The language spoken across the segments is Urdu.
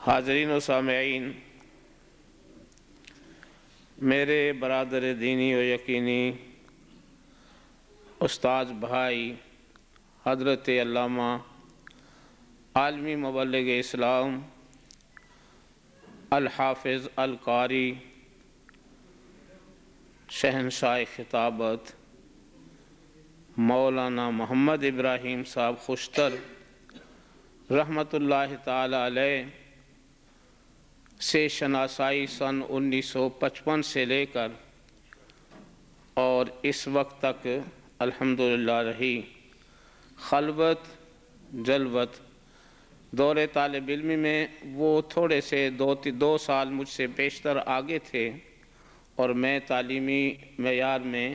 حاضرین و سامعین، میرے برادر دینی و یقینی استاد بھائی حضرت علامہ عالمی مبلغ اسلام الحافظ القاری شہنشاہ خطابت مولانا محمد ابراہیم صاحب خوشتر رحمۃ اللہ تعالی علیہ سے شناسائی سن 1955 سے لے کر اور اس وقت تک الحمدللہ رہی۔ خلوت جلوت دور طالب علمی میں وہ تھوڑے سے دو سال مجھ سے بیشتر آگے تھے، اور میں تعلیمی معیار میں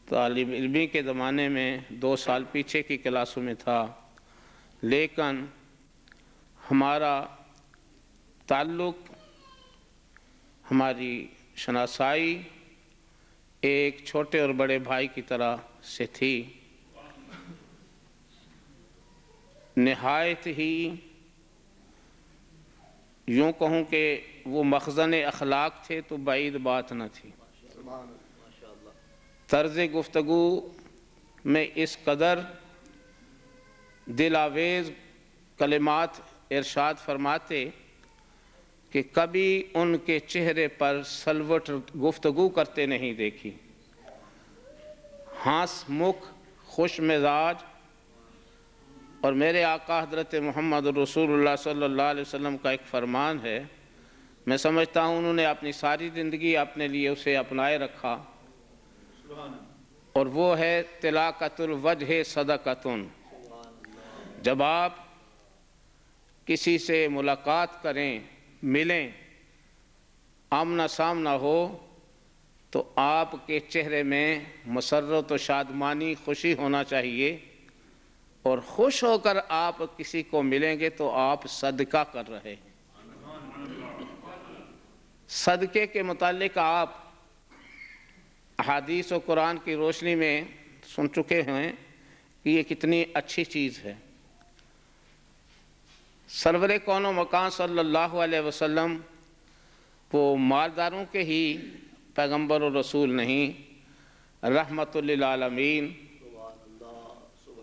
طالب علمی کے زمانے میں 2 سال پیچھے کی کلاسوں میں تھا، لیکن ہمارا تعلق، ہماری شناسائی ایک چھوٹے اور بڑے بھائی کی طرح سے تھی۔ نہایت ہی یوں کہوں کہ وہ مخزن اخلاق تھے تو بعید بات نہ تھی۔ طرز گفتگو میں اس قدر دل آویز کلمات ارشاد فرماتے کہ کبھی ان کے چہرے پر سلوٹ گفتگو کرتے نہیں دیکھی۔ ہنس مکھ، خوش مزاج، اور میرے آقا حضرت محمد رسول اللہ صلی اللہ علیہ وسلم کا ایک فرمان ہے، میں سمجھتا ہوں انہوں نے اپنی ساری زندگی اپنے لیے اسے اپنائے رکھا، اور وہ ہے طلاقۃ الوجہ صدقۃ۔ جب آپ کسی سے ملاقات کریں، ملیں، آمنا سامنا ہو، تو آپ کے چہرے میں مسرت و شادمانی، خوشی ہونا چاہیے، اور خوش ہو کر آپ کسی کو ملیں گے تو آپ صدقہ کر رہے ہیں۔ صدقے کے متعلق آپ احادیث و قرآن کی روشنی میں سن چکے ہیں کہ یہ کتنی اچھی چیز ہے۔ سرور کون و مکان صلی اللہ علیہ وسلم وہ مالداروں کے ہی پیغمبر و رسول نہیں، رحمت للعالمین،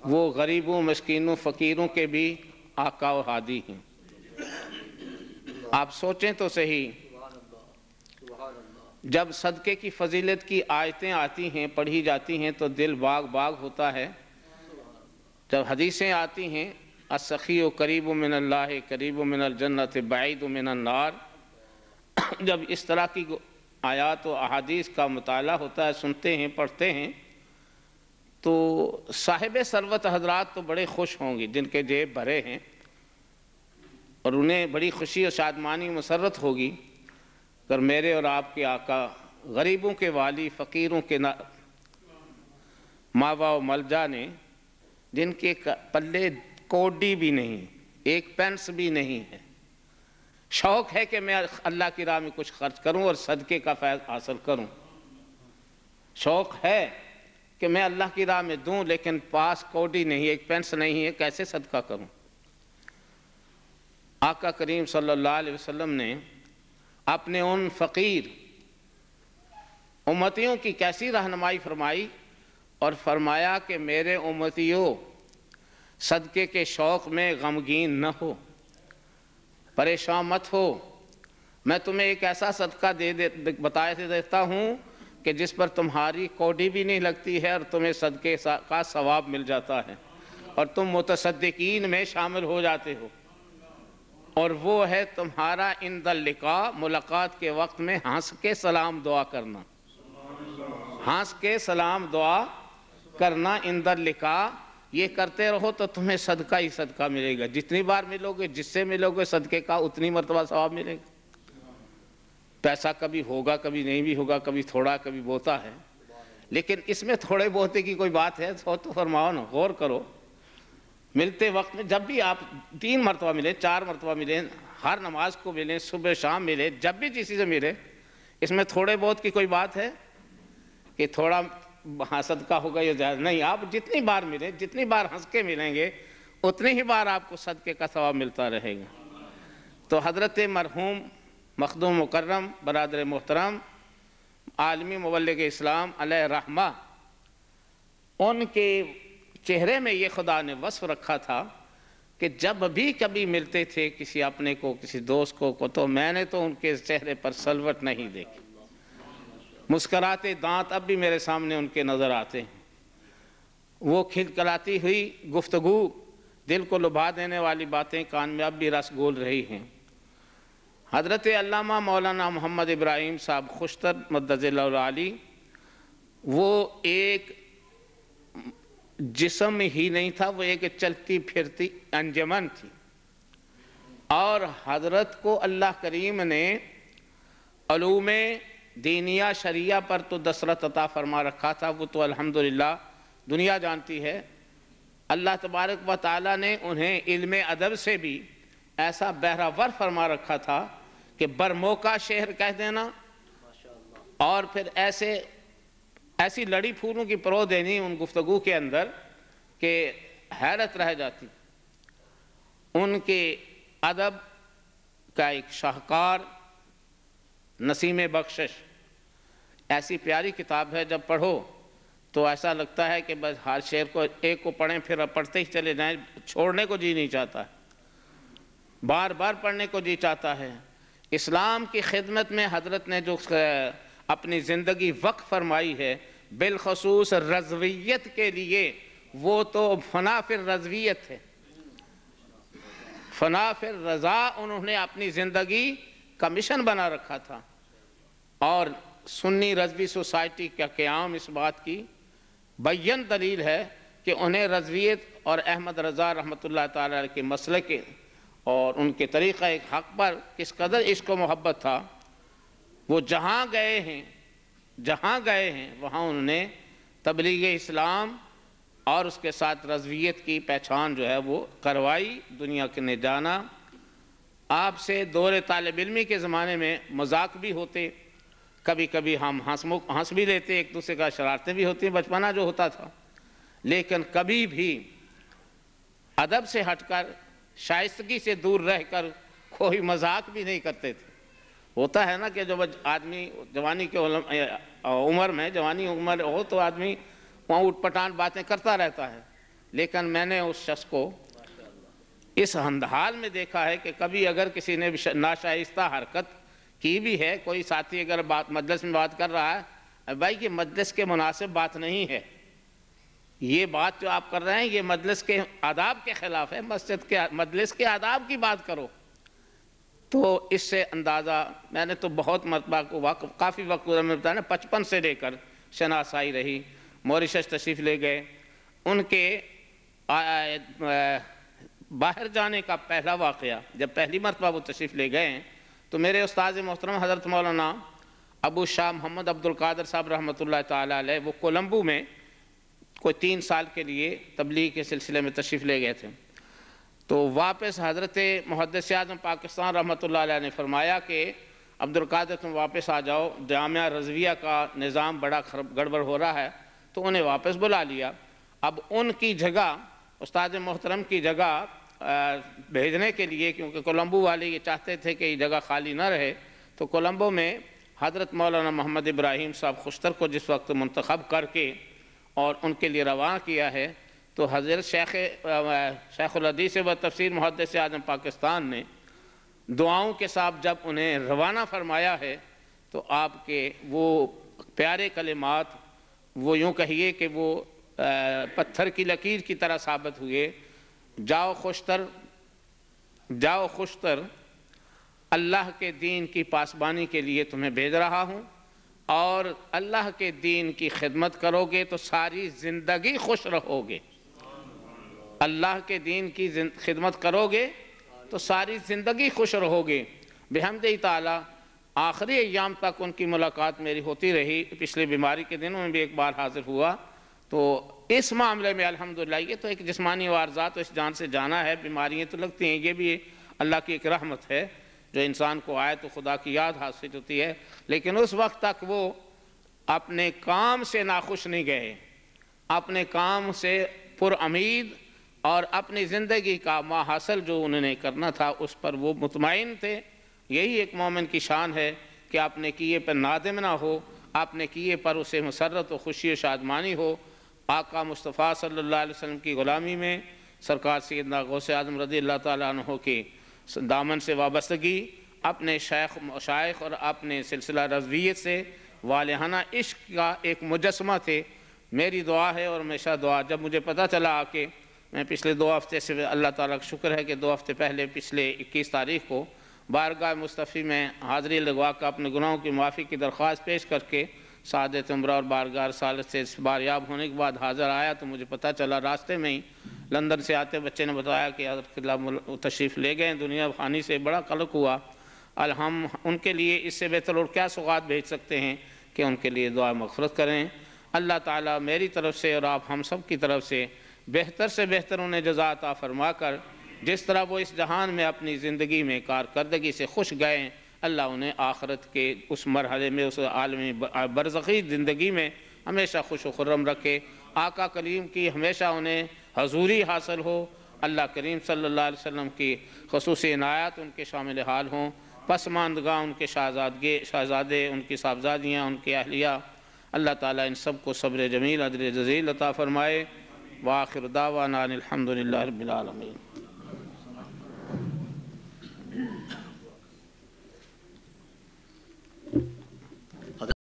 وہ غریبوں، مسکینوں، فقیروں کے بھی آقا و ہادی ہیں۔ آپ سوچیں تو صحیح، جب صدقے کی فضیلت کی آیتیں آتی ہیں، پڑھی جاتی ہیں تو دل باغ باغ ہوتا ہے۔ جب حدیثیں آتی ہیں السخی قریب من اللہ قریب من الجنت بعید من النار، جب اس طرح کی آیات و احادیث کا مطالعہ ہوتا ہے، سنتے ہیں، پڑھتے ہیں، تو صاحب ثروت حضرات تو بڑے خوش ہوں گے، جن کے جیب بھرے ہیں، اور انہیں بڑی خوشی اور شادمانی مسرت ہوگی اگر میرے اور آپ کے آقا غریبوں کے والی، فقیروں کے ماوا و ملجا نے، جن کے پلے کوڈی بھی نہیں، ایک پینس بھی نہیں ہے، شوق ہے کہ میں اللہ کی راہ میں کچھ خرچ کروں اور صدقے کا فیض حاصل کروں، شوق ہے کہ میں اللہ کی راہ میں دوں، لیکن پاس کوڈی نہیں، ایک پینس نہیں ہے، کیسے صدقہ کروں؟ آقا کریم صلی اللہ علیہ وسلم نے اپنے ان فقیر امتیوں کی کیسی رہنمائی فرمائی، اور فرمایا کہ میرے امتیوں صدقے کے شوق میں غمگین نہ ہو، پریشان مت ہو، میں تمہیں ایک ایسا صدقہ بتا دیتا ہوں کہ جس پر تمہاری کوڈی بھی نہیں لگتی ہے، اور تمہیں صدقے کا ثواب مل جاتا ہے، اور تم متصدقین میں شامل ہو جاتے ہو، اور وہ ہے تمہارا عند اللقاء، ملاقات کے وقت میں ہنس کے سلام دعا کرنا، ہنس کے سلام دعا کرنا عند اللقاء۔ یہ کرتے رہو تو تمہیں صدقہ ہی صدقہ ملے گا، جتنی بار ملو گے، جس سے ملو گے صدقے کا، اتنی مرتبہ ثواب ملے گا۔ پیسہ کبھی ہوگا، کبھی نہیں بھی ہوگا، کبھی تھوڑا کبھی بہتا ہے، لیکن اس میں تھوڑے بہتے کی کوئی بات ہے تو فرماؤ نا، غور کرو۔ ملتے وقت میں جب بھی آپ 3 مرتبہ ملیں، 4 مرتبہ ملیں، ہر نماز کو ملیں، صبح شام ملیں، جب بھی کسی سے ملے، اس میں تھوڑے بہت کی کوئی بات ہے کہ تھوڑا صدقہ ہوگا یا زیادہ؟ نہیں، آپ جتنی بار ملیں، جتنی بار ہنس کے ملیں گے، اتنی ہی بار آپ کو صدقے کا ثواب ملتا رہے گا۔ تو حضرت مرحوم مخدوم مکرم برادر محترم عالمی مبلغ اسلام علیہ رحمہ، ان کے چہرے میں یہ خدا نے وصف رکھا تھا کہ جب بھی کبھی ملتے تھے کسی اپنے کو، کسی دوست کو تو میں نے تو ان کے چہرے پر سلوٹ نہیں دیکھی۔ مسکراتے دانت اب بھی میرے سامنے ان کے نظر آتے ہیں، وہ کھلکھلاتی ہوئی گفتگو، دل کو لبھا دینے والی باتیں کان میں اب بھی رس گول رہی ہیں۔ حضرت علامہ مولانا محمد ابراہیم صاحب خوشتر مدظ اللہ العالی، وہ ایک جسم ہی نہیں تھا، وہ ایک چلتی پھرتی انجمن تھی، اور حضرت کو اللہ کریم نے علوم دینیہ شریعہ پر تو دسترس عطا فرما رکھا تھا، وہ تو الحمدللہ دنیا جانتی ہے۔ اللہ تبارک و تعالیٰ نے انہیں علم ادب سے بھی ایسا بہرہ فرما رکھا تھا کہ برموکا شعر کہہ دینا، اور پھر ایسی لڑی پھولوں کی پرو دینی ان گفتگو کے اندر کہ حیرت رہ جاتی۔ ان کے ادب کا ایک شاہکار نسیم بخشش ایسی پیاری کتاب ہے، جب پڑھو تو ایسا لگتا ہے کہ بس ہر شعر کو ایک کو پڑھیں پھر پڑھتے ہی چلے جائیں، چھوڑنے کو جی نہیں چاہتا ہے، بار بار پڑھنے کو جی چاہتا ہے۔ اسلام کی خدمت میں حضرت نے جو اپنی زندگی وقف فرمائی ہے، بالخصوص رضویت کے لیے، وہ تو فنا فی الرضویت ہے، فنا فی الرضا انہوں نے اپنی زندگی کا مشن بنا رکھا تھا، اور سنی رضوی سوسائٹی کا قیام اس بات کی بین دلیل ہے کہ انہیں رضویت اور احمد رضا رحمۃ اللہ تعالیٰ کے مسلک اور ان کے طریقہ ایک حق پر کس قدر عشق و محبت تھا۔ وہ جہاں گئے ہیں وہاں انہوں نے تبلیغ اسلام اور اس کے ساتھ رضویت کی پہچان جو ہے وہ کروائی، دنیا کے نے جانا۔ آپ سے دور طالب علمی کے زمانے میں مذاق بھی ہوتے، کبھی کبھی ہم ہنس بھی لیتے، ایک دوسرے کا شرارتیں بھی ہوتی، بچپنا جو ہوتا تھا، لیکن کبھی بھی ادب سے ہٹ کر، شائستگی سے دور رہ کر کوئی مذاق بھی نہیں کرتے تھے۔ ہوتا ہے نا کہ جو آدمی جوانی کے عمر میں، جوانی عمر ہو تو آدمی وہاں اٹھ پٹان باتیں کرتا رہتا ہے، لیکن میں نے اس شخص کو اس حال میں دیکھا ہے کہ کبھی اگر کسی نے ناشائستہ حرکت کی بھی ہے، کوئی ساتھی اگر مجلس میں بات کر رہا ہے، بھائی یہ مجلس کے مناسب بات نہیں ہے، یہ بات جو آپ کر رہے ہیں یہ مجلس کے آداب کے خلاف ہے، مجلس کے آداب کی بات کرو۔ تو اس سے اندازہ میں نے تو بہت مرتبہ کافی وقت میں بتایا، 55 سے لے کر شناسائی رہی، موریشس تشریف لے گئے، ان کے باہر جانے کا پہلا واقعہ جب پہلی مرتبہ وہ تشریف لے گئے ہیں تو میرے استاد محترم حضرت مولانا ابو شاہ محمد عبد القادر صاحب رحمۃ اللہ تعالیٰ علیہ، وہ کولمبو میں کوئی 3 سال کے لیے تبلیغ کے سلسلے میں تشریف لے گئے تھے۔ تو واپس حضرت محدث اعظم پاکستان رحمۃ اللہ علیہ نے فرمایا کہ عبد القادر تم واپس آ جاؤ، جامعہ رضویہ کا نظام بڑا گڑبڑ ہو رہا ہے، تو انہیں واپس بلا لیا۔ اب ان کی جگہ، استاد محترم کی جگہ بھیجنے کے لیے، کیونکہ کولمبو والے یہ چاہتے تھے کہ یہ جگہ خالی نہ رہے، تو کولمبو میں حضرت مولانا محمد ابراہیم صاحب خوشتر کو جس وقت منتخب کر کے اور ان کے لیے روانہ کیا ہے، تو حضرت شیخ الحدیث و تفسیر محدث اعظم پاکستان نے دعاؤں کے ساتھ جب انہیں روانہ فرمایا ہے، تو آپ کے وہ پیارے کلمات، وہ یوں کہیے کہ وہ پتھر کی لکیر کی طرح ثابت ہوئے، جاؤ خوشتر، اللہ کے دین کی پاسبانی کے لیے تمہیں بھیج رہا ہوں، اور اللہ کے دین کی خدمت کرو گے تو ساری زندگی خوش رہو گے۔ اللہ کے دین کی خدمت کرو گے تو ساری زندگی خوش رہو گے۔ بحمد تعالیٰ آخری ایام تک ان کی ملاقات میری ہوتی رہی، پچھلی بیماری کے دنوں میں بھی ایک بار حاضر ہوا، تو اس معاملے میں الحمدللہ یہ تو ایک جسمانی وارزات تو اس جان سے جانا ہے، بیماریاں تو لگتی ہیں، یہ بھی اللہ کی ایک رحمت ہے جو انسان کو آئے تو خدا کی یاد حاصل ہوتی ہے، لیکن اس وقت تک وہ اپنے کام سے ناخوش نہیں گئے، اپنے کام سے پر امید اور اپنی زندگی کا ما حاصل جو انہوں نے کرنا تھا اس پر وہ مطمئن تھے۔ یہی ایک مومن کی شان ہے کہ اپنے کیے پر نادم نہ ہو، اپنے کیے پر اسے مسرت و خوشی و شادمانی ہو۔ آقا مصطفیٰ صلی اللہ علیہ وسلم کی غلامی میں سرکار سیدنا غوث اعظم رضی اللہ تعالیٰ عنہ کے دامن سے وابستگی، اپنے شیخ اور اپنے سلسلہ رضویت سے والہانہ عشق کا ایک مجسمہ تھے۔ میری دعا ہے اور ہمیشہ دعا، جب مجھے پتہ چلا کہ میں پچھلے 2 ہفتے سے، اللہ تعالیٰ کا شکر ہے کہ 2 ہفتے پہلے پچھلے 21 تاریخ کو بارگاہ مصطفی میں حاضری لگوا کر اپنے گناہوں کی معافی کی درخواست پیش کر کے سعادت عمرہ اور بارگاہ رسالت سے باریاب ہونے کے بعد حاضر آیا تو مجھے پتہ چلا راستے میں ہی لندن سے آتے بچے نے بتایا کہ حضرت قبلہ تشریف لے گئے، دنیا فانی سے بڑا قلق ہوا۔ ہم ان کے لیے اس سے بہتر اور کیا سوغات بھیج سکتے ہیں کہ ان کے لیے دعا مغفرت کریں۔ اللہ تعالیٰ میری طرف سے اور آپ ہم سب کی طرف سے بہتر انہیں جزا عطا فرما کر، جس طرح وہ اس جہان میں اپنی زندگی میں کارکردگی سے خوش گئے، اللہ انہیں آخرت کے اس مرحلے میں، اس عالمی برزخی زندگی میں ہمیشہ خوش و خرم رکھے۔ آقا کریم کی ہمیشہ انہیں حضوری حاصل ہو، اللہ کریم صلی اللہ علیہ وسلم کی خصوصی عنایات ان کے شامل حال ہوں، پسماندگاں ان کے شہزادے، ان کی صاحبزادیاں، ان کی اہلیہ، اللہ تعالیٰ ان سب کو صبر جمیل عدل جزیل عطا فرمائے۔ وآخر دعوانا الحمدللہ رب العالمین۔